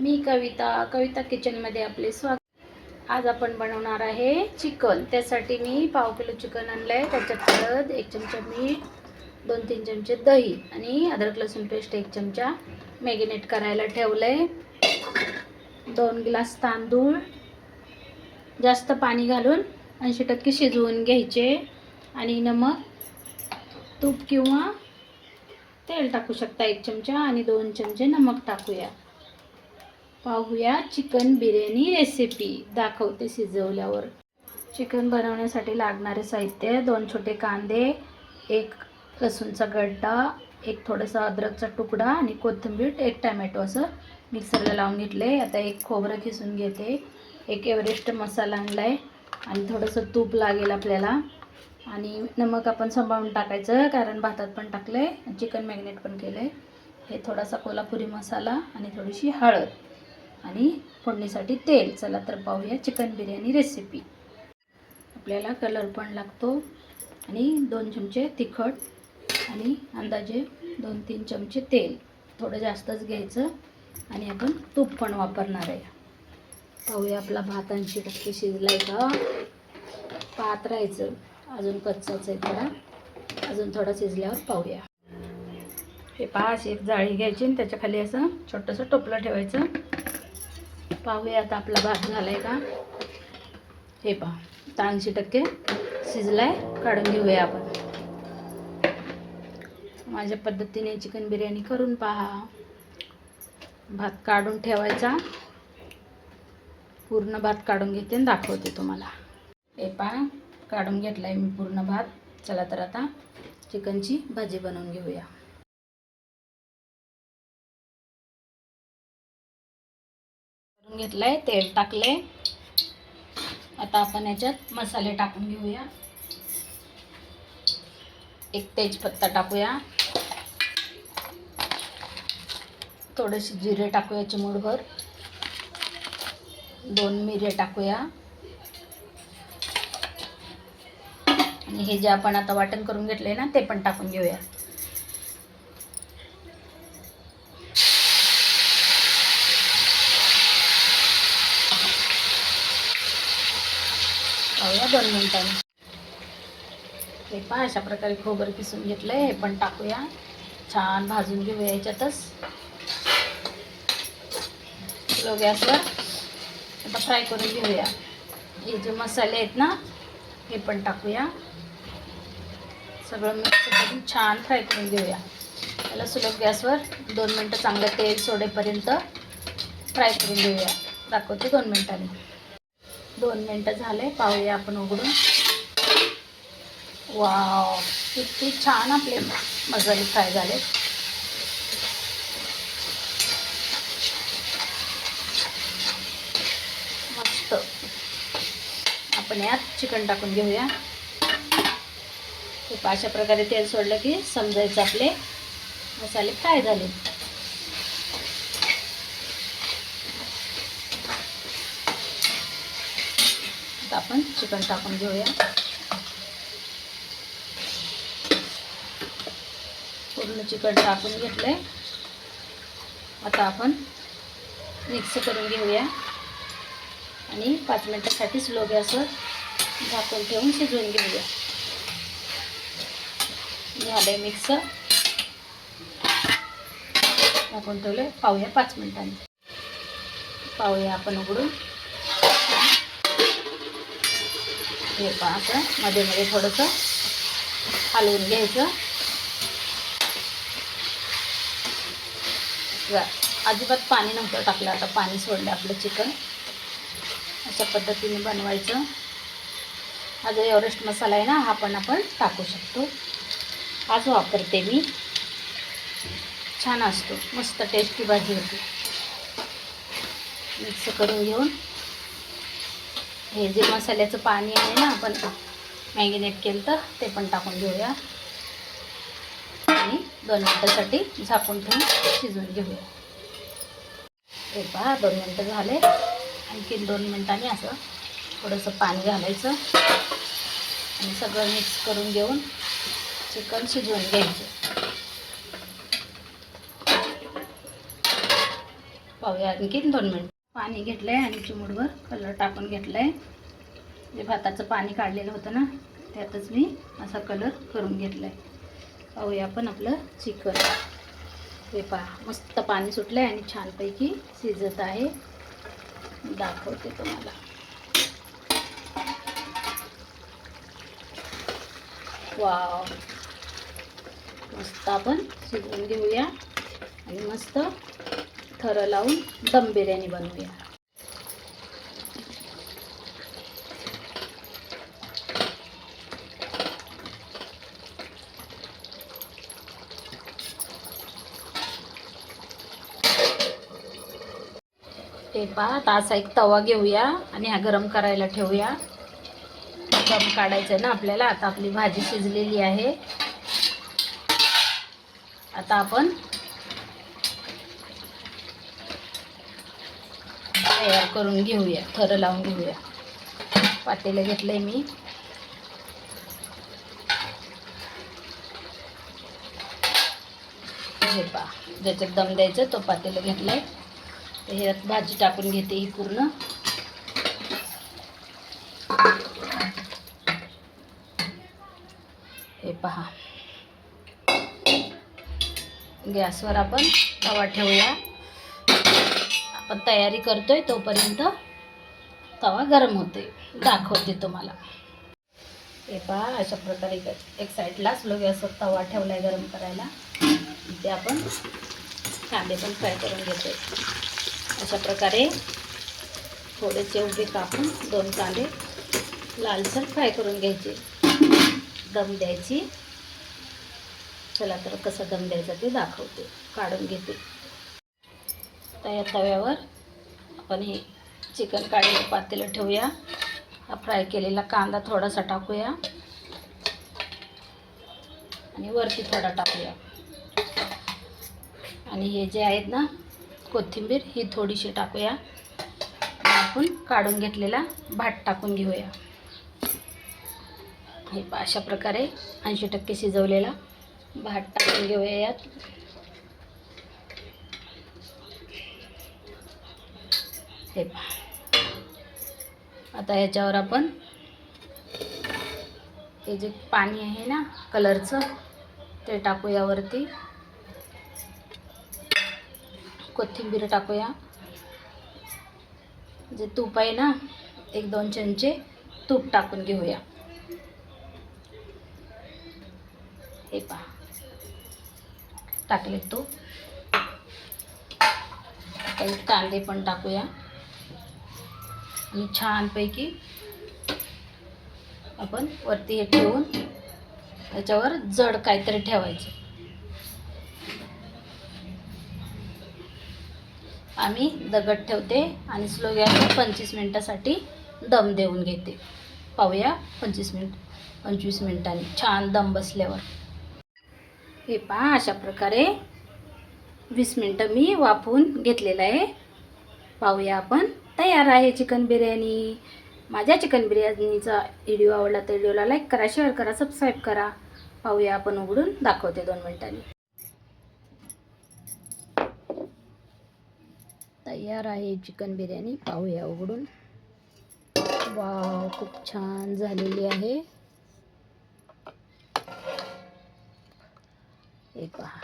मी कविता किचनमध्ये आपले स्वागत। आज आपण बनवणार आहे चिकन। त्यासाठी मी पाव किलो चिकन आणलंय। त्याच्यात हळद, 1 चमचा मीठ, 2-3 चमचे दही आणि अद्रक लसूण पेस्ट 1 चमचा मॅरिनेट करायला ठेवलंय। 2 ग्लास तांदूळ जास्त पाणी घालून 80% शिजवून घ्यायचे आणि नमक, तूप किंवा तेल टाकू शकता 1 चमचा आणि 2 चमचे नमक टाकूया। पाहूया चिकन बिर्याणी रेसिपी दाखवते शिजवल्यावर। चिकन बनवण्यासाठी लागणारे साहित्य: 2 छोटे कांदे, 1 लसूणचा गड्डा, 1 थोडासा अद्रकचा तुकडा आणि कोथिंबीर, 1 टोमॅटो असं मिक्सरला लावून घेतले। आता 1 खोबरं किसून घेते, 1 एव्हरेस्ट मसाला आणलाय आणि थोडंसं तूप लागेल आपल्याला आणि नमक आपण सांभाळून टाकायचं कारण भातात पण टाकलंय, चिकन मॅरिनेट पण केलंय। हे थोडासा कोल्हापुरी मसाला आणि थोडीशी हळद आणि फोडणीसाठी तेल। चला तर पाहूया चिकन बिर्याणी रेसिपी। आपल्याला कलर पण लागतो आणि 2 चमचे तिखट आणि अंदाजे 2-3 चमचे तेल, थोडं जास्तच घ्यायचं आणि आपण तूप पण वापरणार आहे। पाहूया आपला भात 80% शिजलाय का। पाहत राहायचं, अजून कच्चाच आहे थोडा, अजून थोडा शिजल्यावर पाहूया। हे पहा, अशी एक जाळी घ्यायची आणि त्याच्या खाली असं छोटंसं टोपलं ठेवायचं। पाहूया आता आपला भात झालाय का। हे पहा, 80% शिजलाय, काढून घेऊया आपण। माझ्या पद्धतीने चिकन बिर्याणी करून पहा। भात काढून ठेवायचा, पूर्ण भात काढून घेते आणि दाखवते तुम्हाला। हे पहा, काढून घेतलाय मी पूर्ण भात। चला तर आता चिकनची भाजी बनवून घेऊया। करून घेतलंय, तेल टाकले। आता आपण याच्यात मसाले टाकून घेऊया। 1 तेजपत्ता टाकूया, थोडेसे जिरे टाकूया चिमूटभर, 2 मिरे टाकूया आणि हे जे आपण आता वाटण करून घेतले ना ते पण टाकून घेऊया। पाहूया 2 मिनिटांनी। हे पहा, अशा प्रकारे खोबरं किसून घेतलंय, हे पण टाकूया, छान भाजून घेऊया याच्यातच स्लो गॅसवर। आता फ्राय करून घेऊया। हे जे मसाले आहेत ना हे पण टाकूया, सगळं मिक्स करून छान फ्राय करून घेऊया। त्याला स्लो गॅसवर 2 मिनटं चांगलं तेल सोडेपर्यंत फ्राय करून घेऊया। दाखवते 2 मिनिटांनी। 2 मिनटं झाले, पाहूया आपण उघडून। वाव, किती छान आपले मसाले फ्राय झाले। मस्त। आपण यात चिकन टाकून घेऊया। हे अशा प्रकारे तेल सोडलं की समजायचं आपले मसाले फ्राय झाले। आता आपण चिकन टाकून घेऊया। पूर्ण चिकन टाकून घेतलंय। आता आपण मिक्स करून घेऊया आणि 5 मिनिटांसाठी स्लो गॅसवर झाकून ठेवून शिजवून घेऊया। झालंय मिक्स, झाकून ठेवले, पाहूया 5 मिनिटांनी। पाहूया आपण उघडून। हे पहा, असं मध्ये मध्ये थोडंसं हलवून घ्यायचं। अजिबात पाणी नव्हतं टाकलं, आता पाणी सोडलं आपलं चिकन। अशा पद्धतीने बनवायचं। हा जो एव्हरेस्ट मसाला आहे ना हा पण आपण टाकू शकतो, हाच वापरते मी, छान असतो, मस्त टेस्टी भाजी होती। मिक्स करून घेऊन हे जे मसाल्याचं पाणी आहे ना आपण मॅरिनेट केलं ते पण टाकून घेऊया आणि 2 मिनिटांसाठी झाकून ठेवून शिजवून घेऊया। हे पहा, 2 मिनिटं झाले, आणखी 2 मिनिटांनी असं थोडंसं पाणी घालायचं आणि सगळं मिक्स करून घेऊन चिकन शिजवून घ्यायचं। पाहूया आणखीन 2 मिनिट. पाणी घेतलं आहे आणि चिमूटभर कलर टाकून घेतलं आहे. जे भाताचं पाणी काढलेलं होतं ना त्यातच मी असा कलर करून घेतला आहे. पाहूया आपण आपलं चिकन. हे पहा मस्त पाणी सुटलं आहे आणि छानपैकी शिजत आहे. दाखवते तुम्हाला. वाव, मस्त आपण शिजवून घेऊया आणि मस्त थरं लावून दम बिर्याणी बनवूया. हे पहा, आता असा एक तवा घेऊया आणि हा गरम करायला ठेवूया. दम काढायचं ना आपल्याला. आता आपली भाजी शिजलेली आहे. आता आपण तयार करून घेऊया, थरं लावून घेऊया. पातेलं घेतलंय मी. हे पहा, ज्याच्यात दम द्यायचं तो पातेलं घेतलंय. ह्यात भाजी टाकून घेते ही पूर्ण. हे पहा, गॅसवर आपण तवा ठेवूया. आपण तयारी करतोय तोपर्यंत तवा गरम होते. दाखवते तुम्हाला. हे पहा, अशा प्रकारे एक साईडला स्लो गॅसवर तवा ठेवलाय गरम करायला. इथे आपण कांदे पण फ्राय करून घेतोय. अशा प्रकारे थोडेसे उभे कापून 2 कांदे लालसर फ्राय करून घ्यायचे. दम द्यायची. चला तर कसं दम द्यायचा ते दाखवते. काढून घेते. तर या तव्यावर आपण हे चिकन काढलेलं पातेलं ठेवूया. हा फ्राय केलेला कांदा थोडासा टाकूया आणि वरती थोडा टाकूया. आणि हे जे आहेत ना कोथिंबीर ही थोडीशी टाकूया. आपण काढून घेतलेला भात टाकून घेऊया. हे अशा प्रकारे 80% शिजवलेला भात टाकून घेऊया यात. हे पहा, आता ह्याच्यावर आपण हे जे पाणी आहे ना कलरचं ते टाकूया वरती. कोथिंबीर टाकूया. जे तूप आहे ना 1-2 चमचे तूप टाकून घेऊया. हे पहा, टाकले तूप. काही कांदे पण टाकूया आणि छानपैकी आपण वरती हे ठेवून त्याच्यावर जड काहीतरी ठेवायचं. आम्ही दगड ठेवते आणि स्लो गॅसवर 25 मिनिटासाठी दम देऊन घेते. पाहूया 25 मिनिटांनी छान दम बसल्यावर. हे पहा, अशा प्रकारे 20 मिनिटं मी वाफवून घेतलेलं आहे. पाहूया आपण. तयार आहे चिकन बिर्याणी. माझ्या चिकन बिर्याणीचा व्हिडिओ आवडला तर व्हिडिओला लाईक करा, शेअर करा, सबस्क्राईब करा. पाहूया आपण उघडून दाखवते 2 मिनिटांनी. तयार आहे चिकन बिर्याणी. पाहूया उघडून. वाव, खूप छान झालेली आहे. हे पहा.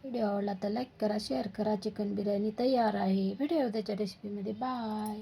व्हिडिओ आवडला तर लाईक करा, शेअर करा. चिकन बिर्याणी तयार आहे. व्हिडिओ त्याच्या रेसिपीमध्ये. बाय.